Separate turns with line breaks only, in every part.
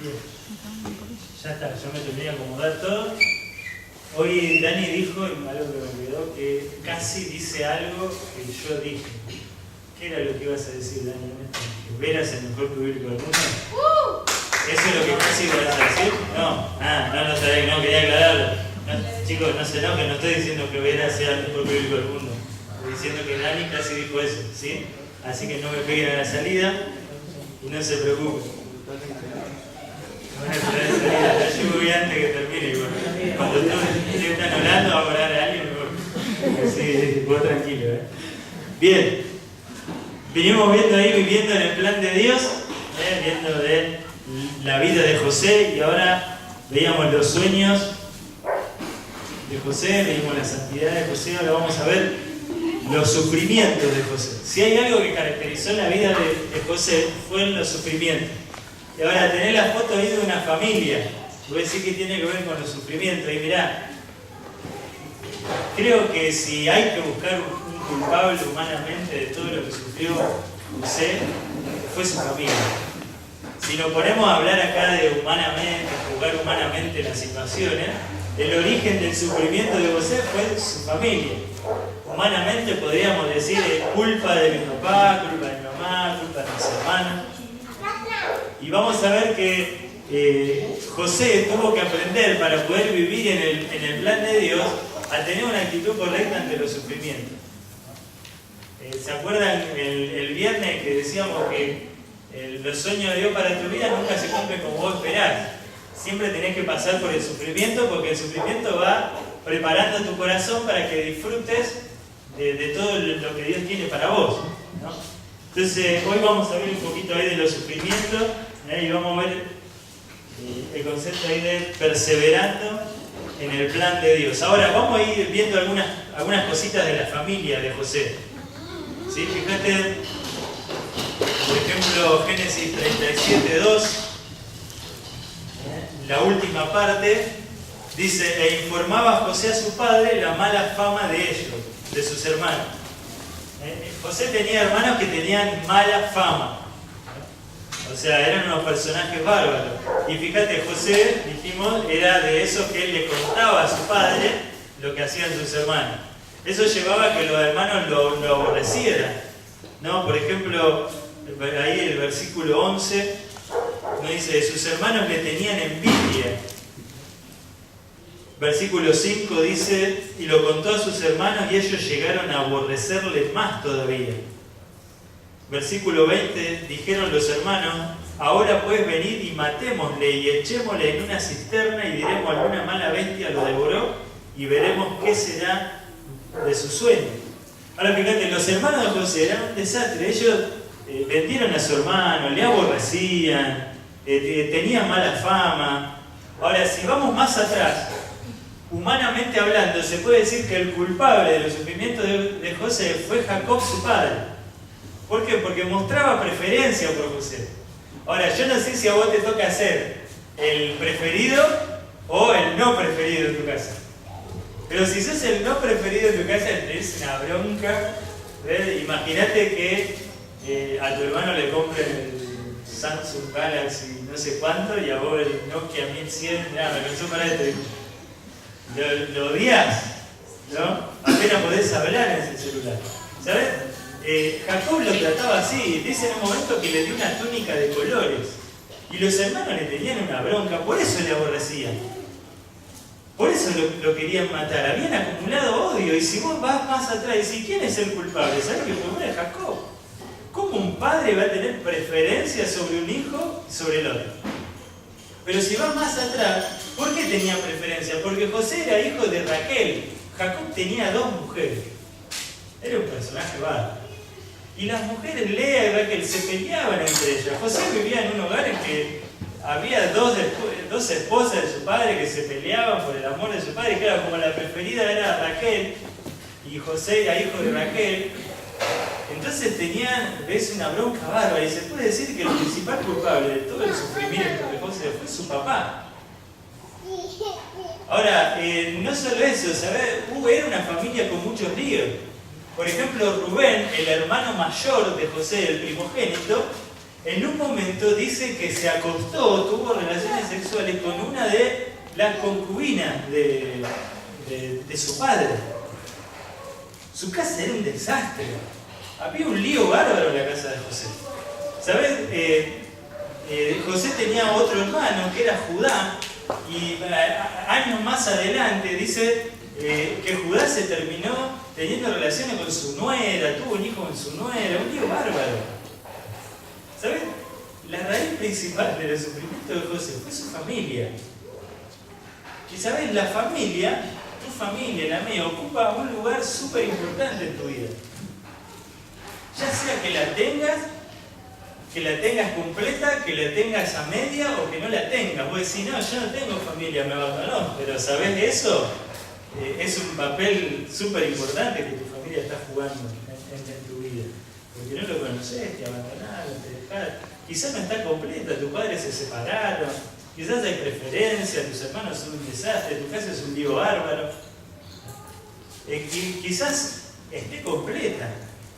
Bien. Ya está, yo me terminé de acomodar todo. Hoy Dani dijo, y algo que me olvidó, que casi dice algo que yo dije. ¿Qué era lo que ibas a decir, Dani? ¿Que Vera es el mejor club bíblico del mundo? ¿Eso es lo que casi ibas a decir? No sabía, no quería aclararlo. No, chicos, no se enojen, no estoy diciendo que Vera sea el mejor club bíblico del mundo. Estoy diciendo que Dani casi dijo eso, ¿sí? Así que no me peguen a la salida y no se preocupen. Yo voy antes que termine igual. Cuando ustedes están hablando, va a parar a alguien mejor. Sí, vos tranquilo, Bien. Vinimos viendo ahí, viviendo en el plan de Dios, viendo de la vida de José, y ahora veíamos los sueños de José, veíamos la santidad de José, ahora vamos a ver los sufrimientos de José. Si hay algo que caracterizó la vida de José, fueron los sufrimientos. Y ahora tener la foto ahí de una familia, voy a decir que tiene que ver con los sufrimientos. Y mirá, creo que si hay que buscar un culpable humanamente de todo lo que sufrió José, fue su familia. Si nos ponemos a hablar acá de humanamente, jugar humanamente las situaciones, el origen del sufrimiento de José fue su familia. Humanamente podríamos decir culpa de mi papá, culpa de mi mamá, culpa de mis hermanos. Y vamos a ver que José tuvo que aprender para poder vivir en el plan de Dios a tener una actitud correcta ante los sufrimientos. ¿Se acuerdan el viernes que decíamos que los sueños de Dios para tu vida nunca se cumplen como vos esperás? Siempre tenés que pasar por el sufrimiento, porque el sufrimiento va preparando tu corazón para que disfrutes de todo lo que Dios tiene para vos, ¿no? Entonces, hoy vamos a ver un poquito ahí de los sufrimientos, y vamos a ver el concepto ahí de perseverando en el plan de Dios. Ahora, vamos a ir viendo algunas cositas de la familia de José. ¿Sí? Fíjate, por ejemplo, Génesis 37:2, la última parte, dice: e informaba a José a su padre la mala fama de ellos, de sus hermanos. José tenía hermanos que tenían mala fama. O sea, eran unos personajes bárbaros. Y fíjate, José, dijimos, era de esos que él le contaba a su padre lo que hacían sus hermanos. Eso llevaba a que los hermanos lo aborrecieran, ¿no? Por ejemplo, ahí el versículo 11 nos dice: sus hermanos le tenían envidia. Versículo 5 dice: y lo contó a sus hermanos y ellos llegaron a aborrecerle más todavía. Versículo 20, dijeron los hermanos: ahora pues venid y matémosle y echémosle en una cisterna y diremos: alguna mala bestia lo devoró y veremos qué será de su sueño. Ahora fíjate, los hermanos de José eran un desastre. Ellos vendieron a su hermano, le aborrecían, tenían mala fama. Ahora, si vamos más atrás, humanamente hablando, se puede decir que el culpable de los sufrimientos de José fue Jacob, su padre. ¿Por qué? Porque mostraba preferencia por José. Ahora, yo no sé si a vos te toca ser el preferido o el no preferido en tu casa. Pero si sos el no preferido en tu casa, tenés una bronca. Imagínate que a tu hermano le compren el Samsung Galaxy no sé cuánto y a vos el Nokia 1100, nada, me pensó para esto. Lo odias, ¿no? Apenas podés hablar en ese celular. ¿Sabes? Jacob lo trataba así. Dice en un momento que le dio una túnica de colores. Y los hermanos le tenían una bronca, por eso le aborrecían. Por eso lo querían matar. Habían acumulado odio. Y si vos vas más atrás y decís: ¿quién es el culpable? ¿Sabés que el culpable es Jacob? ¿Cómo un padre va a tener preferencia sobre un hijo y sobre el otro? Pero si vas más atrás, ¿por qué tenía preferencia? Porque José era hijo de Raquel. Jacob tenía 2 mujeres. Era un personaje bárbaro. Y las mujeres, Lea y Raquel, se peleaban entre ellas. José vivía en un hogar en que había dos esposas de su padre que se peleaban por el amor de su padre. Claro, como la preferida era Raquel, y José era hijo de Raquel, entonces tenían, ves, una bronca bárbara. Y se puede decir que el principal culpable de todo el sufrimiento de José fue su papá. Ahora, no solo eso, ¿sabes? Era una familia con muchos líos. Por ejemplo, Rubén, el hermano mayor de José, el primogénito, en un momento dice que se acostó, tuvo relaciones sexuales con una de las concubinas de su padre. Su casa era un desastre. Había un lío bárbaro en la casa de José. ¿Sabes? José tenía otro hermano que era Judá, y años más adelante dice que Judá se terminó teniendo relaciones con su nuera, tuvo un hijo con su nuera, un lío bárbaro. ¿Sabes? La raíz principal del sufrimiento de José fue su familia. Y sabes, la familia, tu familia, la mía, ocupa un lugar súper importante en tu vida. Ya sea que la tengas completa, que la tengas a media o que no la tengas. Vos decís, no, yo no tengo familia, me abandonó. Pero ¿sabés eso? Es un papel súper importante que tu familia está jugando en tu vida. Porque no lo conoces, te abandonaron, te dejaron. Quizás no está completa, tus padres se separaron, quizás hay preferencias, tus hermanos son un desastre, tu casa es un lío bárbaro. Quizás esté completa.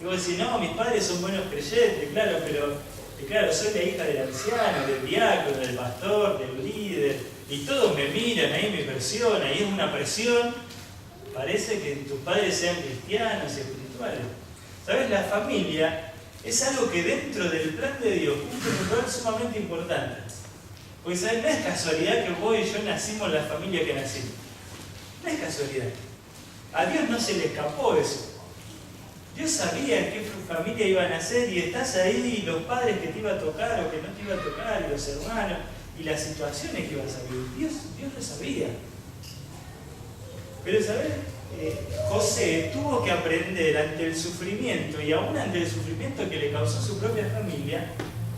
Y vos decís, no, mis padres son buenos creyentes, claro, pero claro, soy la hija del anciano, del diácono, del pastor, del líder, y todos me miran, ahí me presionan, y es una presión. Parece que tus padres sean cristianos y espirituales. ¿Sabes? La familia es algo que dentro del plan de Dios cumple un rol sumamente importante. Porque ¿sabes? No es casualidad que vos y yo nacimos en la familia que nacimos. No es casualidad. A Dios no se le escapó eso. Dios sabía en qué familia iba a nacer y estás ahí, y los padres que te iba a tocar o que no te iba a tocar, y los hermanos, y las situaciones que ibas a vivir. Dios lo sabía. Pero, ¿sabes? José tuvo que aprender ante el sufrimiento, y aún ante el sufrimiento que le causó su propia familia,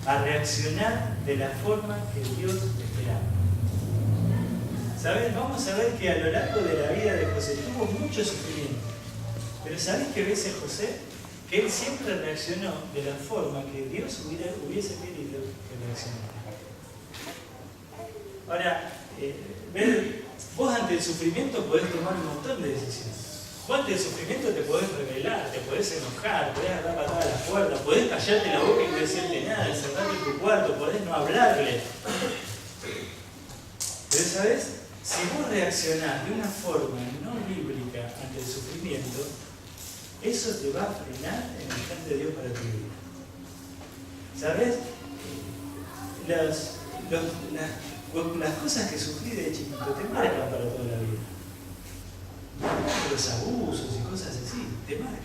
a reaccionar de la forma que Dios esperaba. ¿Sabes? Vamos a ver que a lo largo de la vida de José tuvo mucho sufrimiento. Pero ¿sabes qué ves en José? Que él siempre reaccionó de la forma que Dios hubiese querido que reaccionara. Ahora, vos ante el sufrimiento podés tomar un montón de decisiones. Vos ante el sufrimiento te podés rebelar, te podés enojar, podés agarrar patada a la puerta, podés callarte la boca y no decirle nada, encerrarte en tu cuarto, podés no hablarle. Pero ¿sabes? Si vos reaccionás de una forma no bíblica ante el sufrimiento, eso te va a frenar en el plan de Dios para tu vida. ¿Sabes? Las cosas que sufrí de chiquito te marcan para toda la vida. Los abusos y cosas así, te marcan.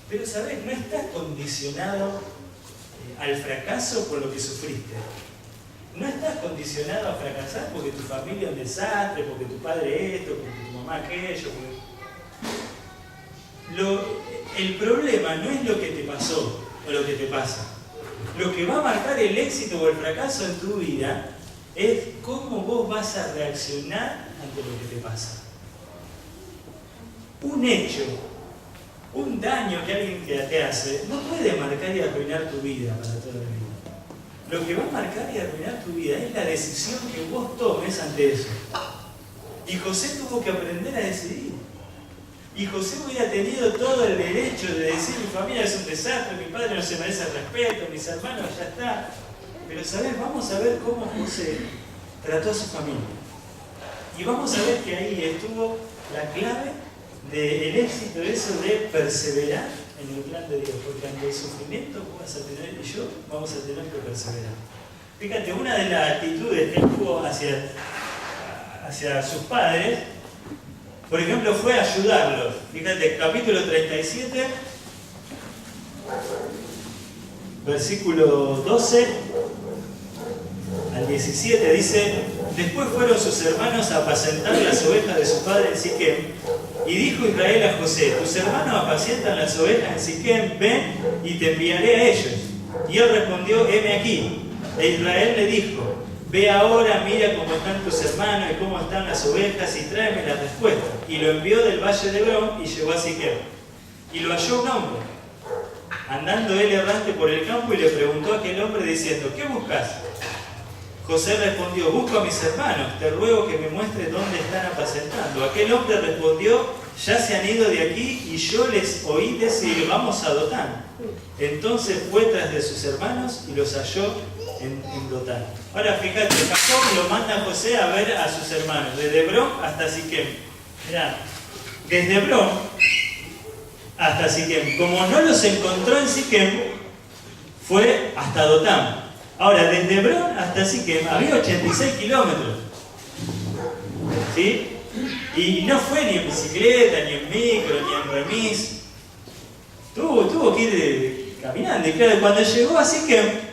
Pero, ¿sabes? No estás condicionado al fracaso por lo que sufriste. No estás condicionado a fracasar porque tu familia es un desastre, porque tu padre esto, porque tu mamá aquello. El problema no es lo que te pasó o lo que te pasa. Lo que va a marcar el éxito o el fracaso en tu vida es cómo vos vas a reaccionar ante lo que te pasa. Un hecho, un daño que alguien te hace, no puede marcar y arruinar tu vida para toda la vida. Lo que va a marcar y arruinar tu vida es la decisión que vos tomes ante eso. Y José tuvo que aprender a decidir. Y José hubiera tenido todo el derecho de decir: mi familia es un desastre, mi padre no se merece el respeto, mis hermanos ya está. Pero, ¿sabes? Vamos a ver cómo José trató a su familia. Y vamos a ver que ahí estuvo la clave del éxito, eso de perseverar en el plan de Dios. Porque ante el sufrimiento vos vas a tener, y yo, vamos a tener que perseverar. Fíjate, una de las actitudes que él tuvo hacia sus padres, por ejemplo, fue ayudarlos. Fíjate, capítulo 37, versículo 12 al 17, dice: después fueron sus hermanos a apacentar las ovejas de su padre en Siquem, y dijo Israel a José: tus hermanos apacientan las ovejas en Siquem, ven y te enviaré a ellos. Y él respondió: heme aquí. E Israel le dijo: ve ahora, mira cómo están tus hermanos y cómo están las ovejas, y tráeme la respuesta. Y lo envió del valle de Hebrón y llegó a Siquem. Y lo halló un hombre, andando él errante por el campo, y le preguntó a aquel hombre diciendo: ¿qué buscas? José respondió: busco a mis hermanos, te ruego que me muestres dónde están apacentando. Aquel hombre respondió: ya se han ido de aquí y yo les oí decir: vamos a Dotán. Entonces fue tras de sus hermanos y los halló en Dotán. Ahora fíjate, Jacob lo manda a José a ver a sus hermanos, desde Hebrón hasta Siquem. Mirá, desde Hebrón hasta Siquem. Como no los encontró en Siquem, fue hasta Dotán. Ahora, desde Hebrón hasta Siquem había 86 kilómetros. ¿Sí? Y no fue ni en bicicleta, ni en micro, ni en remis. Tuvo que ir caminando. Y claro, cuando llegó a Siquem,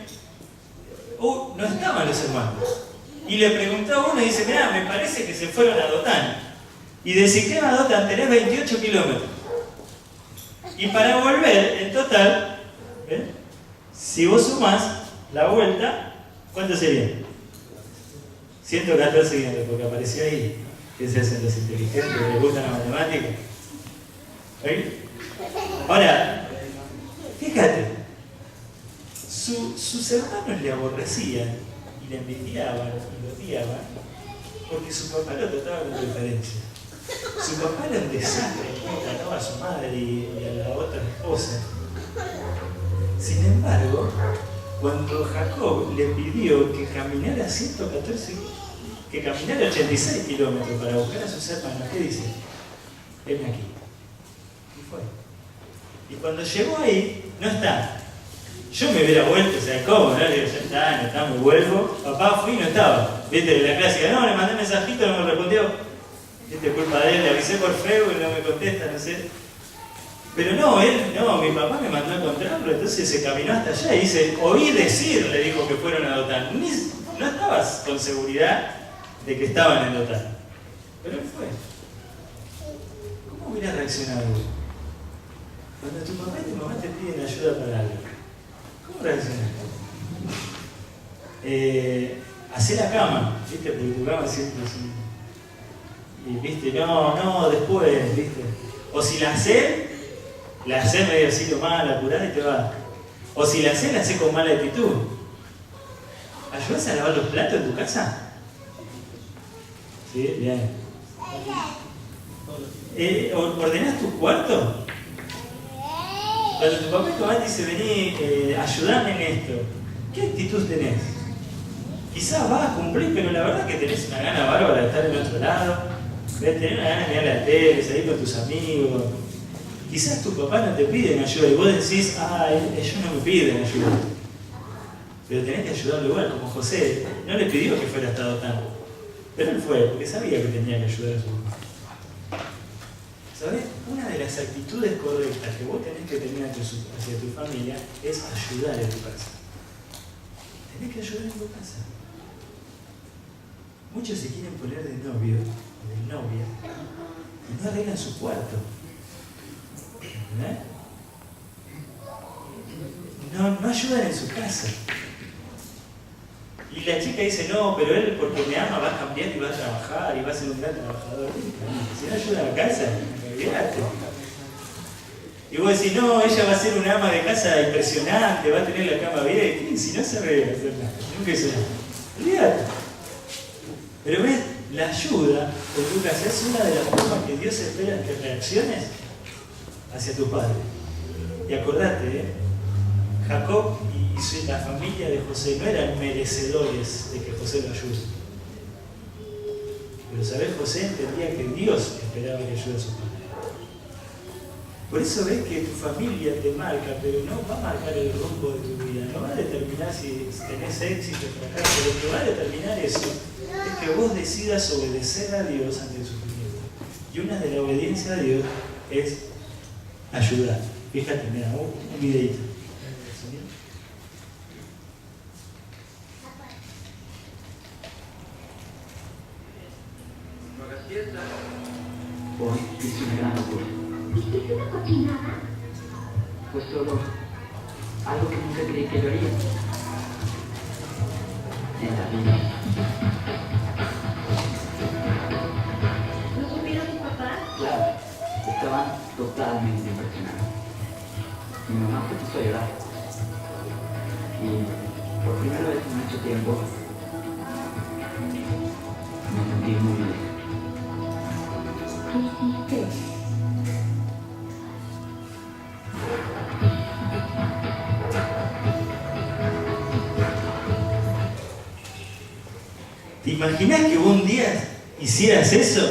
no estaban los hermanos. Y le preguntó a uno y dice: mirá, me parece que se fueron a Dotán. Y de Siquem a Dotán tenés 28 kilómetros. Y para volver, en total, si vos sumás la vuelta, ¿cuánto sería? 114 kilómetros, porque apareció ahí. ¿Qué se hacen los inteligentes? ¿Les gusta la matemática? Ahora, fíjate, sus hermanos le aborrecían y le envidiaban y lo odiaban porque su papá lo trataba con preferencia. Su papá era un desastre, trataba a su madre y a la otra esposa. Sin embargo, cuando Jacob le pidió que caminara 86 kilómetros para buscar a sus hermanos, ¿qué dice? Ven aquí. Y fue. Y cuando llegó ahí, no está. Yo me hubiera vuelto, o sea, ¿cómo? ¿No? Le digo, ya está, me vuelvo. Papá fui y no estaba. ¿Viste? La clásica, no, le mandé un mensajito, no me respondió. ¿Viste? Culpa de él, le avisé por Facebook y no me contesta, no sé. Pero mi papá me mandó a encontrarlo, entonces se caminó hasta allá y dice: oí decir, le dijo que fueron a Dotán. No estabas con seguridad de que estaban en Dotán. Pero él fue. ¿Cómo hubiera reaccionado? Cuando tu papá y tu mamá te piden ayuda para algo, ¿cómo reaccionas? Hacé la cama, ¿viste? Porque tu cama siempre es un... Y viste, no, después, viste. O si la hacés medio así mal, apurada y te va. O si la hacés con mala actitud. ¿Ayudás a lavar los platos en tu casa? Sí, bien. ¿Ordenás tu cuarto? Cuando tu papá y tu mamá te dicen: vení, ayudame en esto, ¿qué actitud tenés? Quizás vas a cumplir, pero la verdad que tenés una gana bárbara de estar en otro lado, de tener una gana de mirar la tele, salir con tus amigos. Quizás tu papá no te piden ayuda y vos decís: ellos no me piden ayuda. Pero tenés que ayudarlo igual, como José. No le pidió que fuera hasta Dotán, pero él fue, porque sabía que tenía que ayudar a su papá. ¿Sabés? Una de las actitudes correctas que vos tenés que tener hacia tu familia es ayudar en tu casa. Tenés que ayudar en tu casa. Muchos se quieren poner de novio o de novia y no arreglan su cuarto. No ayudan en su casa. Y la chica dice: no, pero él porque me ama va a cambiar y va a trabajar y va a ser un gran trabajador. Si no ayuda a la casa, olvídate. Y vos decís: no, ella va a ser una ama de casa impresionante, va a tener la cama bien. Si no sabe hacer nada, nunca hizo nada. Olvídate. Pero ves, la ayuda en tu casa es una de las formas que Dios espera que reacciones hacia tu padre. Y acordate, Jacob y la familia de José no eran merecedores de que José lo ayude. Pero sabés, José entendía que Dios esperaba que ayude a su padre. Por eso ves que tu familia te marca, pero no va a marcar el rumbo de tu vida, no va a determinar si tenés éxito o fracaso. Lo que va a determinar eso es que vos decidas obedecer a Dios ante el sufrimiento. Y una de la obediencia a Dios es ayudar. Fíjate, mira, un videito.
Hoy hice una gran locura.
¿Hiciste una cochinada?
Pues solo algo que nunca creí que yo haría. En la vida.
¿Lo supieron tus papás?
Claro, estaban totalmente impresionados. Mi mamá se puso a llorar. Y por primera vez en mucho tiempo
¿Te imaginás que vos un día hicieras eso?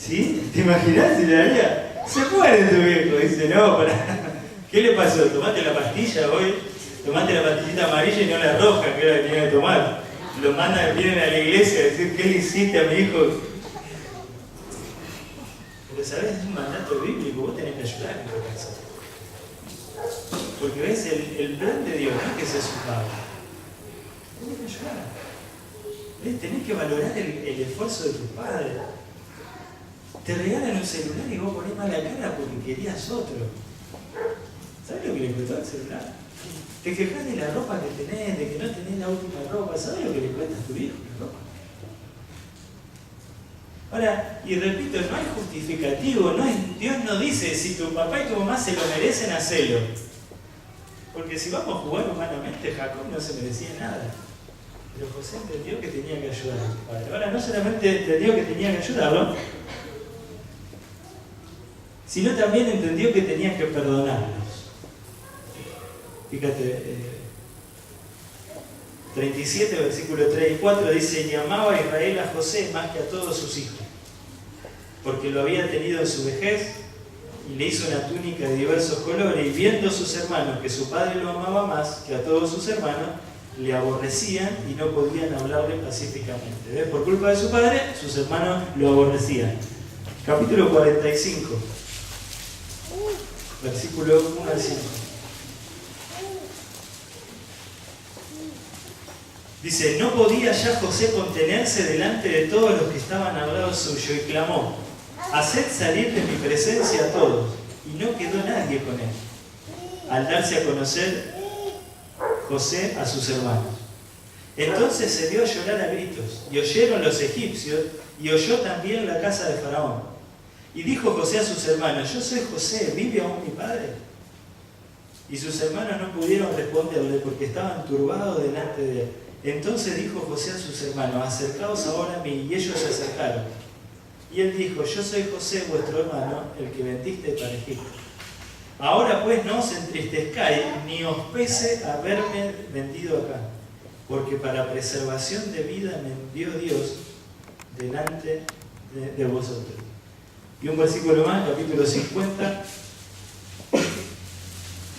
¿Sí? ¿Te imaginás si le daría? Se muere tu viejo. Dice, no, ¿qué le pasó? Tomate la pastilla hoy, tomate la pastillita amarilla y no la roja, que era la que tenía que tomar. Lo mandan, vienen a la iglesia a decir, ¿qué le hiciste a mi hijo? Pero sabes, es un mandato bíblico, vos tenés que ayudar en tu casa. Porque ves, el plan de Dios no es que seas su padre. Tenés que ayudar. ¿Ves? Tenés que valorar el esfuerzo de tu padre. Te regalan un celular y vos ponés mala cara porque querías otro. ¿Sabes lo que le costó al celular? Te quejas de la ropa que tenés, de que no tenés la última ropa. ¿Sabes lo que le cuesta a tu hijo la ropa? Ahora, y repito, no hay justificativo, Dios no dice, si tu papá y tu mamá se lo merecen, hacelo. Porque si vamos a jugar humanamente, Jacob no se merecía nada. Pero José entendió que tenía que ayudar a su padre. Ahora, no solamente entendió que tenía que ayudarlo, sino también entendió que tenía que perdonarlos. Fíjate, 37, versículo 3 y 4 dice, y amaba a Israel a José más que a todos sus hijos, porque lo había tenido en su vejez, y le hizo una túnica de diversos colores, y viendo sus hermanos que su padre lo amaba más que a todos sus hermanos, le aborrecían y no podían hablarle pacíficamente. ¿Ves? Por culpa de su padre, sus hermanos lo aborrecían. Capítulo 45, versículo 1 al 5. Dice, no podía ya José contenerse delante de todos los que estaban al lado suyo y clamó, haced salir de mi presencia a todos. Y no quedó nadie con él. Al darse a conocer José a sus hermanos. Entonces se dio a llorar a gritos, y oyeron los egipcios, y oyó también la casa de Faraón. Y dijo José a sus hermanos, yo soy José, ¿vive aún mi padre? Y sus hermanos no pudieron responderle porque estaban turbados delante de él. Entonces dijo José a sus hermanos, acercaos ahora a mí, y ellos se acercaron. Y él dijo, yo soy José, vuestro hermano, el que vendiste para Egipto. Ahora pues no os entristezcáis, ni os pese haberme vendido acá, porque para preservación de vida me envió Dios delante de vosotros. Y un versículo más, capítulo 50,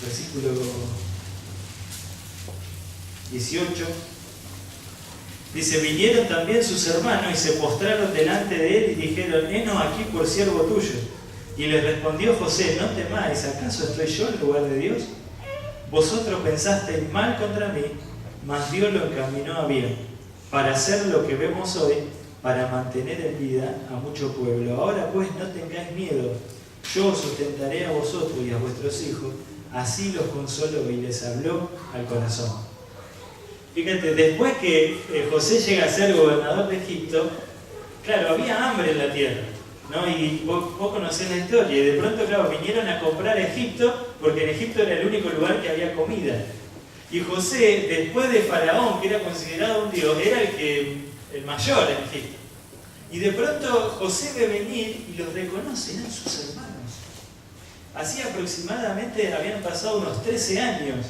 versículo 18. Dice, vinieron también sus hermanos y se postraron delante de él y dijeron, henos aquí por siervo tuyo. Y les respondió José, no temáis, ¿acaso estoy yo en lugar de Dios? Vosotros pensasteis mal contra mí, mas Dios lo encaminó a bien, para hacer lo que vemos hoy, para mantener en vida a mucho pueblo. Ahora pues no tengáis miedo, yo os sustentaré a vosotros y a vuestros hijos, así los consoló y les habló al corazón. Fíjate, después que José llega a ser gobernador de Egipto, claro, había hambre en la tierra, ¿no? Y vos conocés la historia, y de pronto, claro, vinieron a comprar Egipto, porque en Egipto era el único lugar que había comida. Y José, después de Faraón, que era considerado un dios, era el mayor en Egipto. Y de pronto José ve venir y los reconoce, eran sus hermanos. Así aproximadamente habían pasado unos 13 años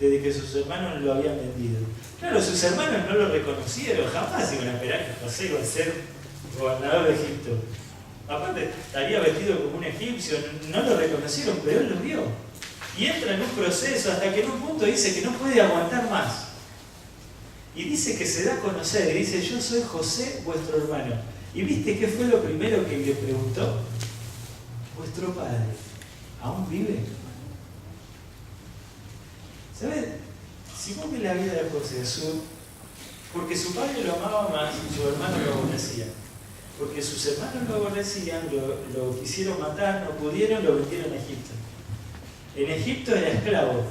desde que sus hermanos lo habían vendido. Claro, sus hermanos no lo reconocieron, jamás iban a esperar que José iba a ser gobernador de Egipto. Aparte, estaría vestido como un egipcio, no lo reconocieron, pero él lo vio. Y entra en un proceso hasta que en un punto dice que no puede aguantar más. Y dice que se da a conocer, y dice, yo soy José, vuestro hermano. ¿Y viste qué fue lo primero que le preguntó? Vuestro padre, ¿aún vive? ¿Sabes? Si vos ves la vida de José, porque su padre lo amaba más y su hermano lo aborrecía. Porque sus hermanos lo aborrecían, lo quisieron matar, no pudieron, lo vendieron a Egipto. En Egipto era esclavo.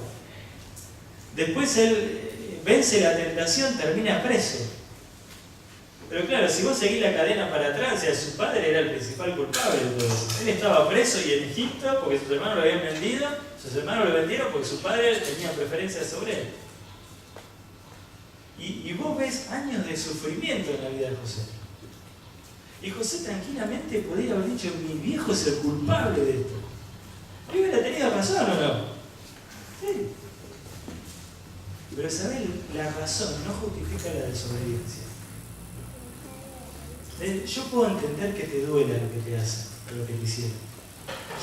Después él vence la tentación, termina preso. Pero claro, si vos seguís la cadena para atrás, o sea, su padre era el principal culpable de todo eso. Él estaba preso y en Egipto porque sus hermanos lo habían vendido, sus hermanos lo vendieron porque su padre tenía preferencia sobre él. Y vos ves años de sufrimiento en la vida de José. Y José tranquilamente podría haber dicho, mi viejo es el culpable de esto. ¿Y hubiera tenido razón o no? Sí. Pero ¿sabes? La razón no justifica la desobediencia. Yo puedo entender que te duela lo que te hacen, lo que te hicieron.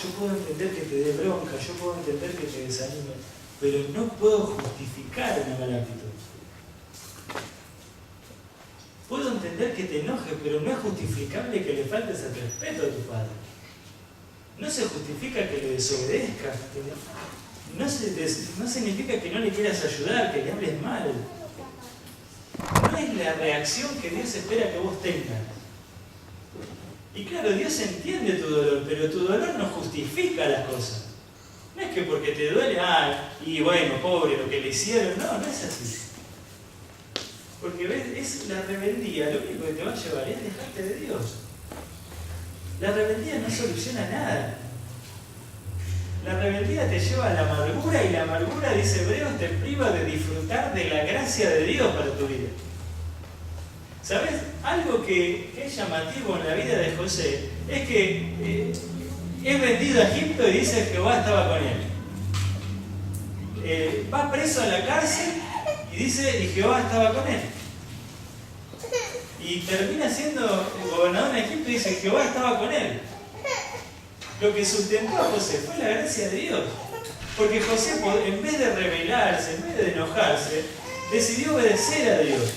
Yo puedo entender que te dé bronca, yo puedo entender que te desanime, pero no puedo justificar una mala actitud. Puedo entender que te enojes, pero no es justificable que le faltes el respeto a tu padre. No se justifica que le desobedezcas. No significa que no le quieras ayudar, que le hables mal. No es la reacción que Dios espera que vos tengas. Y claro, Dios entiende tu dolor, pero tu dolor no justifica las cosas. No es que porque te duele, y bueno, pobre, lo que le hicieron. No, no es así. Porque ves, es la rebeldía, lo único que te va a llevar es dejarte de Dios. La rebeldía no soluciona nada. La rebeldía te lleva a la amargura, y la amargura, dice Hebreos, te priva de disfrutar de la gracia de Dios para tu vida. ¿Sabes? Algo que es llamativo en la vida de José es que es vendido a Egipto y dice que Jehová estaba con él. Va preso a la cárcel y dice, y Jehová estaba con él. Y termina siendo gobernador en Egipto y dice, Jehová estaba con él. Lo que sustentó a José fue la gracia de Dios. Porque José, en vez de rebelarse, en vez de enojarse, decidió obedecer a Dios.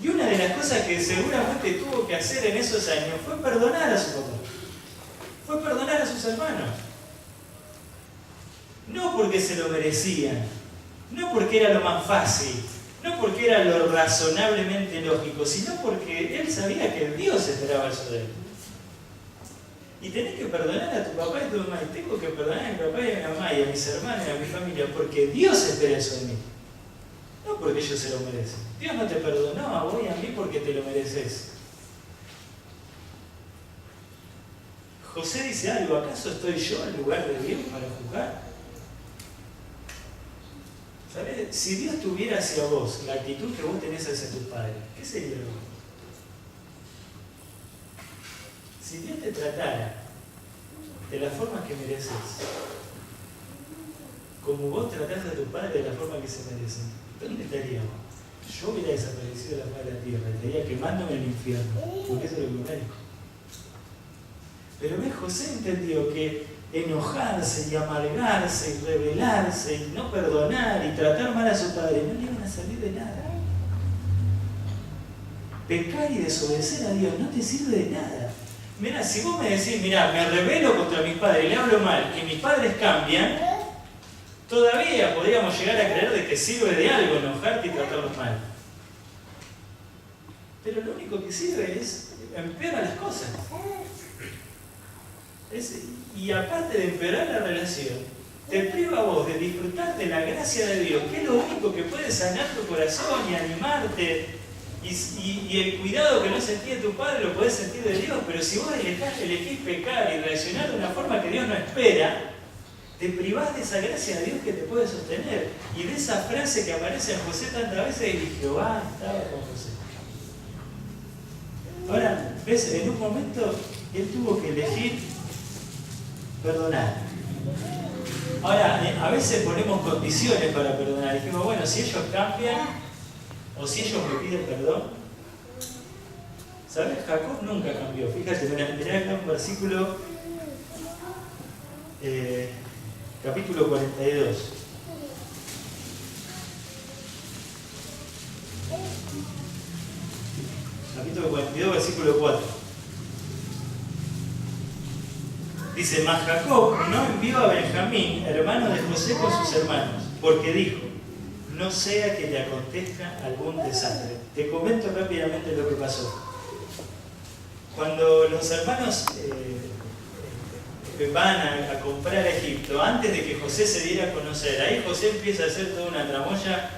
Y una de las cosas que seguramente tuvo que hacer en esos años fue perdonar a su papá. Fue perdonar a sus hermanos. No porque se lo merecían, no porque era lo más fácil, no porque era lo razonablemente lógico, sino porque él sabía que Dios esperaba eso de él. Y tenés que perdonar a tu papá y a tu mamá, y tengo que perdonar a mi papá y a mi mamá y a mis hermanos y a mi familia, porque Dios espera eso de mí. No porque ellos se lo merecen. Dios no te perdonó a vos y a mí porque te lo mereces. José dice algo, ¿acaso estoy yo en lugar de Dios para juzgar? ¿Sabes? Si Dios tuviera hacia vos la actitud que vos tenés hacia tus padres, ¿qué sería vos? Si Dios te tratara de la forma que mereces, como vos tratás a tus padres de la forma que se merecen, ¿dónde estaríamos? Yo hubiera desaparecido de la faz de la tierra, estaría quemándome en el infierno, porque eso es lo que me merezco. Pero ves, José entendió que enojarse y amargarse y rebelarse y no perdonar y tratar mal a su padre no le iban a servir de nada. Pecar y desobedecer a Dios no te sirve de nada. Mira, si vos me decís, mira, me rebelo contra mis padres, le hablo mal, que mis padres cambian, todavía podríamos llegar a creer de que sirve de algo enojarte y tratarlos mal. Pero lo único que sirve es empeorar las cosas. Y aparte de empeorar la relación, te priva a vos de disfrutar de la gracia de Dios, que es lo único que puede sanar tu corazón y animarte. Y el cuidado que no sentía tu padre lo podés sentir de Dios, pero si vos elegís pecar y reaccionar de una forma que Dios no espera, te privás de esa gracia de Dios que te puede sostener. Y de esa frase que aparece en José tantas veces, y Jehová estaba con José. Ahora, ves, en un momento él tuvo que elegir perdonar. Ahora, a veces ponemos condiciones para perdonar. Dijimos, bueno, si ellos cambian, o si ellos me piden perdón. ¿Sabes? Jacob nunca cambió. Fíjate, mirá acá un versículo, capítulo 42. Capítulo 42, versículo 4. Dice, mas Jacob no envió a Benjamín, hermano de José, con sus hermanos, porque dijo, no sea que le acontezca algún desastre. Te comento rápidamente lo que pasó. Cuando los hermanos van a comprar a Egipto, antes de que José se diera a conocer, ahí José empieza a hacer toda una tramoya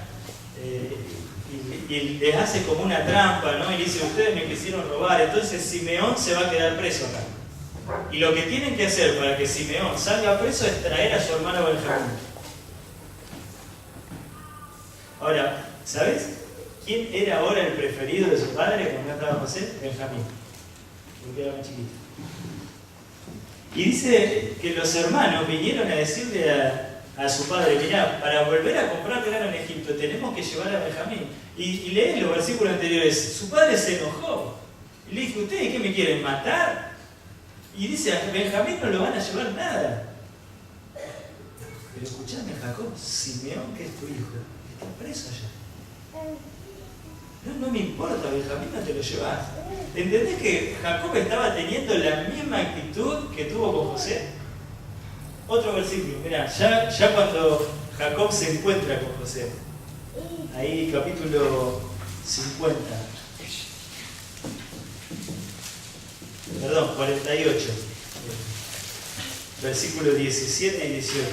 y les hace como una trampa, ¿no? Y dice, ustedes me quisieron robar, entonces Simeón se va a quedar preso acá. Y lo que tienen que hacer para que Simeón salga preso es traer a su hermano Benjamín. Ahora, ¿sabes quién era ahora el preferido de su padre cuando estaba José? Benjamín, porque era más chiquito. Y dice que los hermanos vinieron a decirle a su padre, mirá, para volver a comprar grano en Egipto tenemos que llevar a Benjamín. Y lee los versículos anteriores. Su padre se enojó. Y le dijo, ¿ustedes qué me quieren matar? Y dice, a Benjamín no lo van a llevar nada. Pero escuchame, Jacob, Simeón, que es tu hijo, está preso allá. No me importa, Benjamín, no te lo llevas. ¿Entendés que Jacob estaba teniendo la misma actitud que tuvo con José? Otro versículo, mirá, ya cuando Jacob se encuentra con José. Ahí capítulo 50. Perdón, 48. Versículos 17 y 18.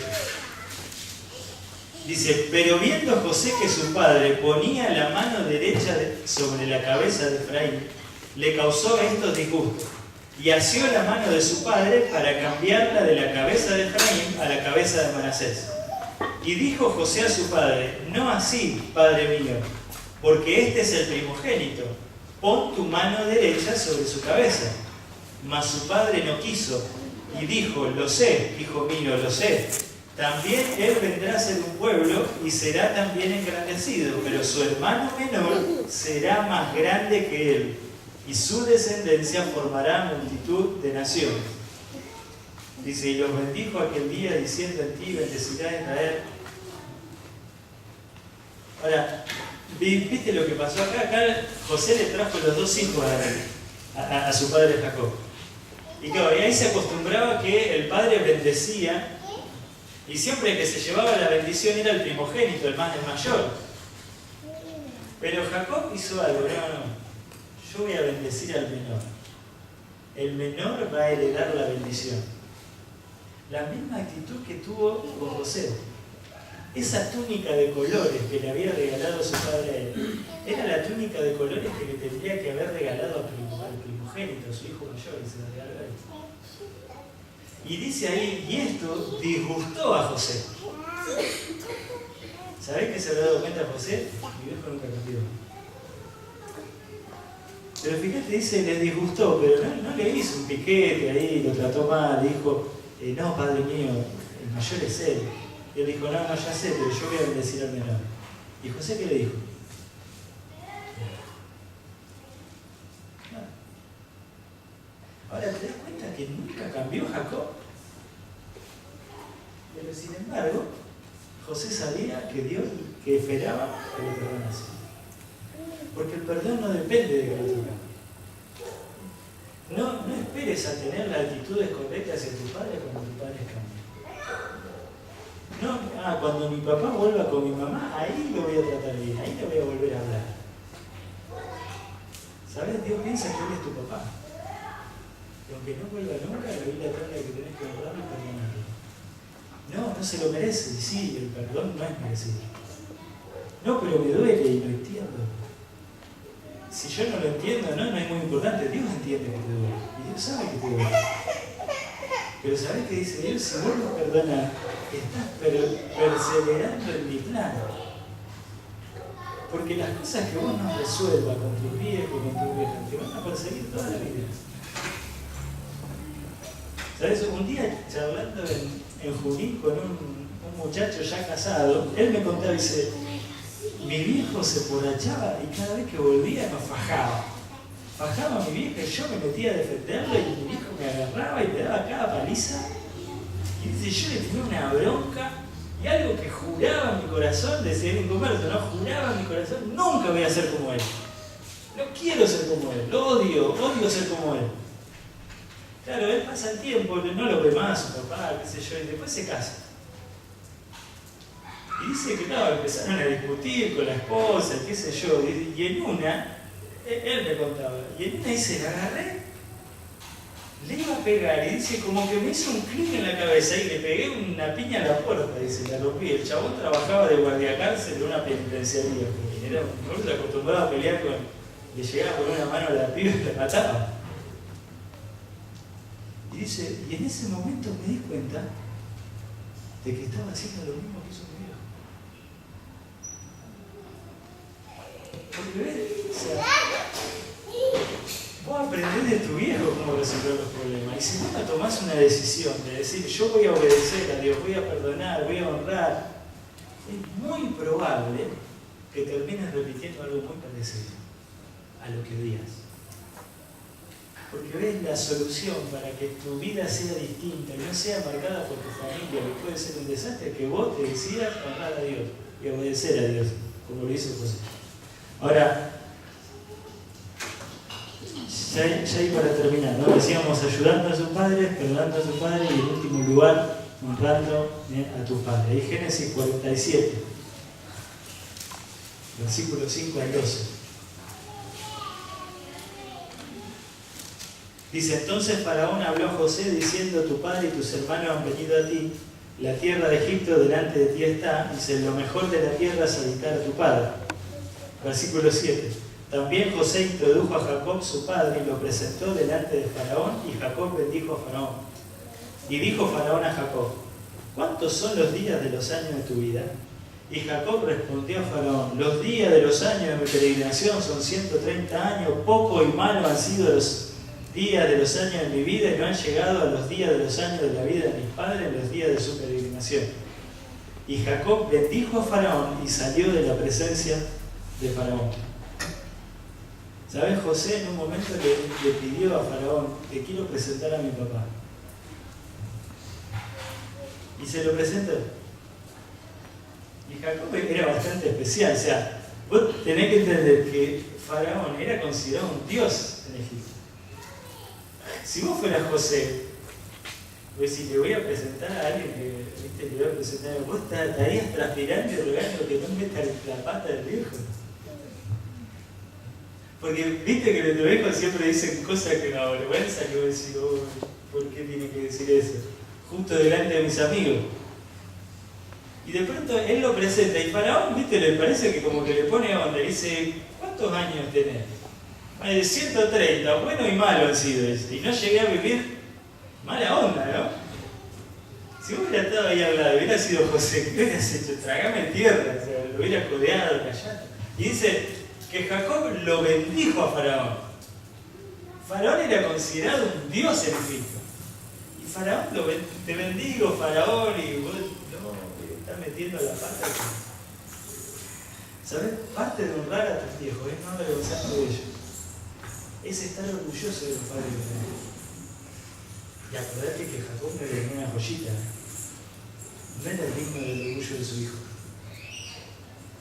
Dice, pero viendo José que su padre ponía la mano derecha sobre la cabeza de Efraín, le causó esto disgusto, y asió la mano de su padre para cambiarla de la cabeza de Efraín a la cabeza de Manasés. Y dijo José a su padre, no así, padre mío, porque este es el primogénito, pon tu mano derecha sobre su cabeza. Mas su padre no quiso, y dijo, lo sé, hijo mío, lo sé. También él vendrá a ser un pueblo y será también engrandecido, pero su hermano menor será más grande que él, y su descendencia formará multitud de naciones. Dice, y los bendijo aquel día diciendo, en ti bendecirá Israel. Ahora, ¿viste lo que pasó acá? Acá José le trajo los dos hijos a su padre Jacob. Y claro, y ahí se acostumbraba que el padre bendecía, y siempre que se llevaba la bendición era el primogénito, el mayor. Pero Jacob hizo algo, yo voy a bendecir al menor. El menor va a heredar la bendición. La misma actitud que tuvo con José. Esa túnica de colores que le había regalado su padre a él, era la túnica de colores que le tendría que haber regalado al primogénito, a su hijo mayor, y se la regaló a él. Y dice ahí, y esto disgustó a José. ¿Sabés qué se habrá dado cuenta José? Mi viejo nunca cambió. Pero fíjate, dice, le disgustó, pero no le hizo un piquete ahí, lo trató mal, le dijo, no, padre mío, el mayor es él. Y él dijo, no, ya sé, pero yo voy a bendecir al menor. ¿Y José qué le dijo? Ahora, ¿te das cuenta que nunca cambió Jacob? Pero sin embargo, José sabía que Dios, que esperaba que lo perdonase. Porque el perdón no depende de que el otro cambie. No esperes a tener las actitudes correctas hacia tu padre cuando tu padre cambie. No, cuando mi papá vuelva con mi mamá, ahí lo voy a tratar bien, ahí le voy a volver a hablar. ¿Sabes? Dios piensa que él es tu papá. Y aunque no vuelva nunca, la Biblia trata que tenés que honrarlo y perdonarlo. No se lo merece. Y sí, el perdón no es merecido. No, pero me duele y lo entiendo. Si yo no lo entiendo, no es muy importante. Dios entiende que te duele. Y Dios sabe que te duele. Pero ¿sabés qué dice Dios? Si vos no perdonás, estás perseverando en mi plan. Porque las cosas que vos no resuelvas con tus viejos, con tus viejas, te van a perseguir toda la vida. ¿Sabes? Un día charlando en Junín con un muchacho ya casado, él me contaba, dice, mi viejo se emborrachaba y cada vez que volvía nos fajaba. Fajaba a mi vieja y yo me metía a defenderlo y mi viejo me agarraba y me daba cada paliza. Y dice, yo le tenía una bronca y algo que juraba en mi corazón, decía en converso, no juraba en mi corazón, nunca voy a ser como él. No quiero ser como él, lo odio ser como él. Claro, él pasa el tiempo, no lo ve más su papá, qué sé yo, y después se casa. Y dice que claro, empezaron a discutir con la esposa, qué sé yo, y en una, él me contaba, y en una dice, la agarré, le iba a pegar, y dice, como que me hizo un clic en la cabeza y le pegué una piña a la puerta, dice, la rompí. El chabón trabajaba de guardiacárcel en una penitenciaría, porque era un hombre acostumbrado a pelear con, le llegaba con una mano a la piba y la mataba. Y dice, y en ese momento me di cuenta de que estaba haciendo lo mismo que hizo mi viejo. Porque ves, o sea, vos aprendés de tu viejo cómo resolver los problemas. Y si vos no tomás una decisión de decir, yo voy a obedecer a Dios, voy a perdonar, voy a honrar, es muy probable que termines repitiendo algo muy parecido a lo que odias. Porque ves la solución para que tu vida sea distinta y no sea marcada por tu familia, que puede ser un desastre, que vos te decidas honrar a Dios y obedecer a Dios, como lo hizo José. Ahora, ya ahí para terminar, ¿no? Decíamos ayudando a sus padres, perdonando a sus padres y en último lugar, honrando a tus padres. Ahí Génesis 47, versículos 5 al 12. Dice, entonces Faraón habló a José diciendo, tu padre y tus hermanos han venido a ti, la tierra de Egipto delante de ti está, dice, lo mejor de la tierra es habitar a tu padre. Versículo 7. También José introdujo a Jacob su padre y lo presentó delante de Faraón, y Jacob bendijo a Faraón. Y dijo Faraón a Jacob, ¿cuántos son los días de los años de tu vida? Y Jacob respondió a Faraón, los días de los años de mi peregrinación son 130 años, poco y malo han sido los días de los años de mi vida y no han llegado a los días de los años de la vida de mis padres en los días de su peregrinación. Y Jacob bendijo a Faraón y salió de la presencia de Faraón. ¿Sabes? José en un momento le pidió a Faraón, te quiero presentar a mi papá. Y se lo presentó. Y Jacob era bastante especial. O sea, vos tenés que entender que Faraón era considerado un dios en Egipto. Si vos fueras José, pues si le voy a presentar a alguien que le voy a presentar, vos estarías transpirando y rogando que no meta la pata del viejo. Porque viste que los viejos siempre dicen cosas que me avergüenza, que vos decís, oh, ¿por qué tiene que decir eso? Justo delante de mis amigos. Y de pronto él lo presenta y Faraón, viste, le parece que como que le pone onda, dice, ¿cuántos años tenés? 130, bueno y malo han sido eso. Y no llegué a vivir mala onda, ¿no? Si vos hubieras estado ahí al lado, hubiera sido José, ¿qué hubieras hecho? Tragame tierra, o sea, lo hubieras codeado, callado. Y dice que Jacob lo bendijo a Faraón. Faraón era considerado un dios en Egipto. Y Faraón te bendigo, Faraón, y vos no, estás metiendo la pata. ¿Sabes? Parte de honrar a tus viejos es no avergonzarnos de ellos. Es estar orgulloso de los padres que tenemos. Y acordate que Jacob no le dio una joyita. No era digno del orgullo de su hijo.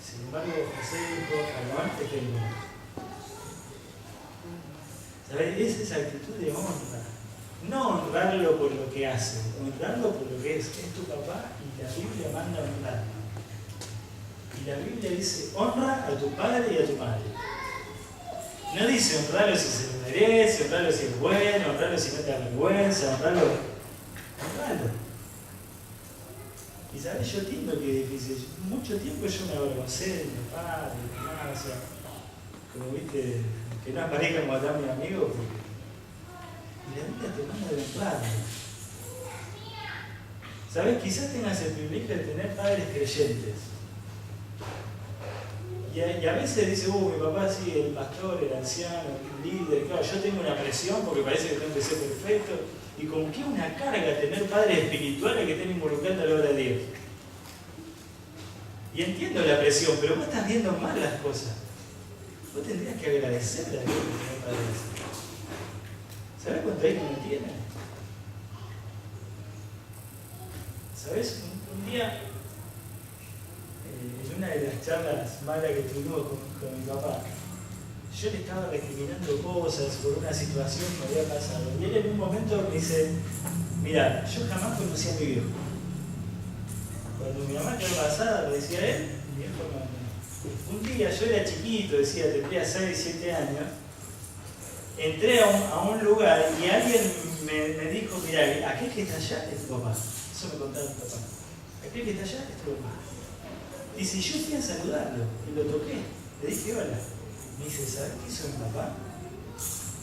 Sin embargo, José dijo, Faraón te tengo. ¿Sabes? Es esa actitud de honra. No honrarlo por lo que hace, honrarlo por lo que es. Es tu papá y la Biblia manda honrarlo. Y la Biblia dice, honra a tu padre y a tu madre. No dice honrarlo si se lo merece, honrarlo si es bueno, honrarlo si no te da vergüenza, honrarlo. Y sabes, yo entiendo que es difícil. Mucho tiempo yo me avergoncé de mi padre, de mi mamá, o sea, como viste, que no aparezca como acá mi amigo, porque. Y la Biblia te manda de honrarlo. ¿Sabes? Quizás tengas el privilegio de tener padres creyentes. Y a veces dice, mi papá sí, el pastor, el anciano, el líder, claro, yo tengo una presión porque parece que tengo que ser perfecto, y como que es una carga tener padres espirituales que estén involucrando a la obra de Dios. Y entiendo la presión, pero vos estás viendo mal las cosas. Vos tendrías que agradecerle a Dios que tener padres así. ¿Sabés cuánto hijos no tiene? ¿Sabés? Un día, en una de las charlas malas que tuvimos con mi papá, yo le estaba recriminando cosas por una situación que me había pasado. Y él en un momento me dice, mira, yo jamás conocí a mi viejo. Cuando mi mamá quedó embarazada, lo decía él, mi viejo no. Un día yo era chiquito, decía, tendría 6, 7 años, entré a un lugar y alguien me dijo, mira, aquel que está allá es tu papá. Eso me contaba mi papá. Aquel que está allá es tu papá. Dice, yo fui a saludarlo y lo toqué. Le dije, hola. Me dice, ¿sabes qué hizo mi papá?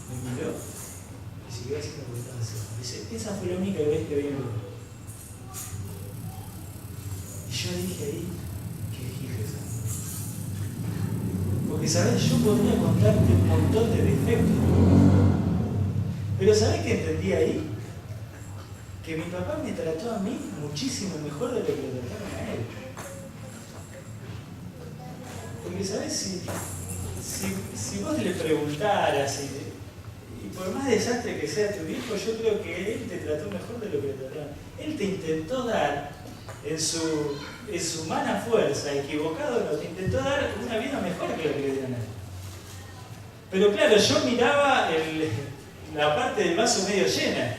Me miró y siguió haciendo lo que estaba haciendo. Dice, esa fue la única vez que vi a mi papá. Y yo dije ahí, ¿qué dije eso? Porque, ¿sabes? Yo podría contarte un montón de defectos. Pero ¿sabes qué entendí ahí? Que mi papá me trató a mí muchísimo mejor de lo que lo trataron a él. Porque, ¿sabes? Si vos le preguntaras, y por más desastre que sea tu hijo, yo creo que él te trató mejor de lo que te trataron. Él te intentó dar, en su humana fuerza, equivocado, no, te intentó dar una vida mejor que la que le dieron a él. Pero claro, yo miraba la parte del vaso medio llena.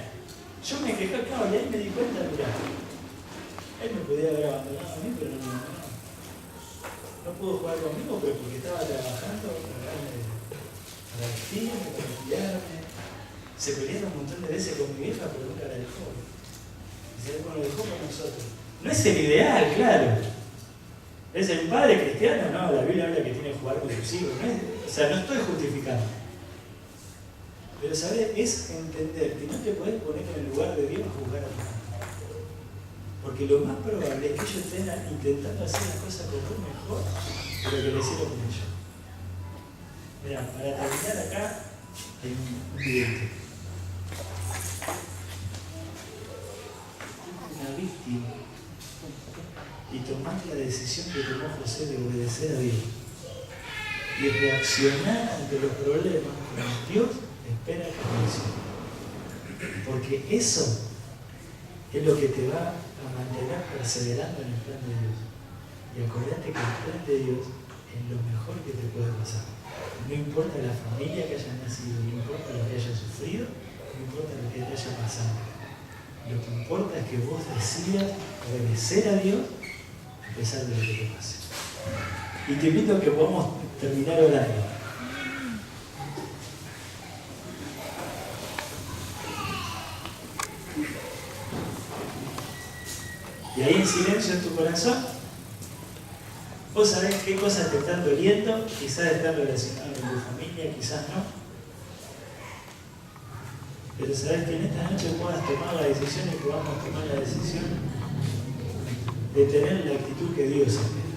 Yo me quejaba, claro, y ahí me di cuenta, mirá, él me podía haber abandonado a mí, pero no pudo jugar conmigo, pero porque estaba trabajando para vestirme, para cuidarme. Se pelearon un montón de veces con mi vieja, pero nunca la dejó. Y se lo dejó con nosotros. No es el ideal, claro. ¿Es el padre cristiano? No, la Biblia habla que tiene que jugar con sus hijos. O sea, no estoy justificando. Pero, ¿sabes? Es entender que no te podés poner en el lugar de Dios a juzgar a tu hijo. Porque lo más probable es que ellos estén intentando hacer las cosas con vos mejor de lo que le hicieron con ellos. Mirá, para terminar acá hay un videito. Una víctima. Y tomar la decisión que tomó José de obedecer a Dios y reaccionar ante los problemas como Dios espera que reaccione. Porque eso es lo que te va a mantener perseverando en el plan de Dios. Y acordate que el plan de Dios es lo mejor que te puede pasar. No importa la familia que hayas nacido, no importa lo que hayas sufrido, no importa lo que te haya pasado. Lo que importa es que vos decidas obedecer a Dios a pesar de lo que te pase. Y te invito a que podamos terminar orando. Y ahí en silencio en tu corazón, vos sabés qué cosas te están doliendo, quizás están relacionadas con tu familia, quizás no. Pero sabés que en esta noche puedas tomar la decisión y podamos tomar la decisión de tener la actitud que Dios espera.